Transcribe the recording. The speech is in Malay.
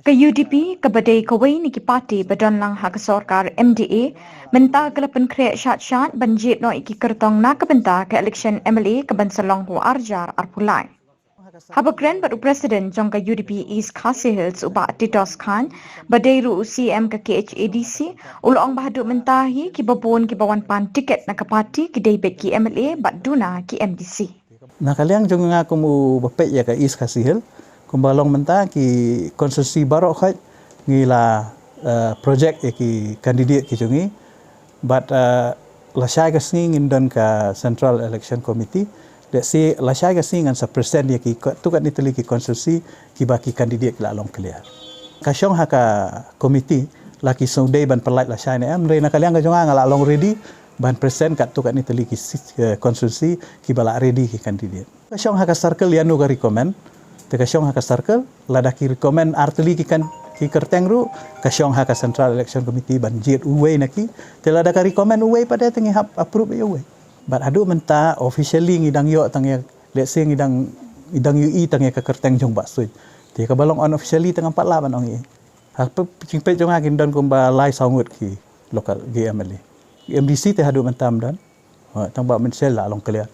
Ke UDP ke badai kawai ni ki parti badan lang hak sorkar MDA menta kelapan kreat syat-syat banjit no iki kertong na kebenta ke election MLA ke Bansalong hu arjar arpulai. Habakren batu presiden jong ke UDP East Khasi Hills ubah Titos Khan badai ru CM ke KHADC ulong bahaduk mentahi ki babon ki bawan pan tiket na ke parti ki daibet ki MLA bat duna ki MDC. Nah kalian jong ngaku mu bapek ya ke East Khasi Hills kumbalong mentah ki konstruksi barok khat ngila projek ki kandidat ki jungi but lasai ka sing indon ka Central Election Committee that si lasai ka sing an sa percent ya ki tu kat ni teli ki konstruksi ki baki kandidat ki lalong clear kasyong ha ka committee laki sudai ban pelat lasai ne am reina kalian ka jonga ngala long ready ban percent kat tu kat ni teli ki konstruksi ki bala ready ki kandidat kasyong ha ka circle yanu ka recommend Kasyong haka circle, lada ki rekomend arteli ki kerteng ru, kasyong haka Central Election Committee banjir uwe naki, telada ka rekomend uwe pada tengi hap approve uwe. But adu menta officially ngidang yo tang ya, let's say ngidang UI tang ya ka kerteng jong basui. Ti ka balong unofficially tang 48 ong i. Hap cingpe jong akin don kumba lai sangut ki lokal GMLA. MDC te hadu mentam dan. Tang ba mensel la long kelia.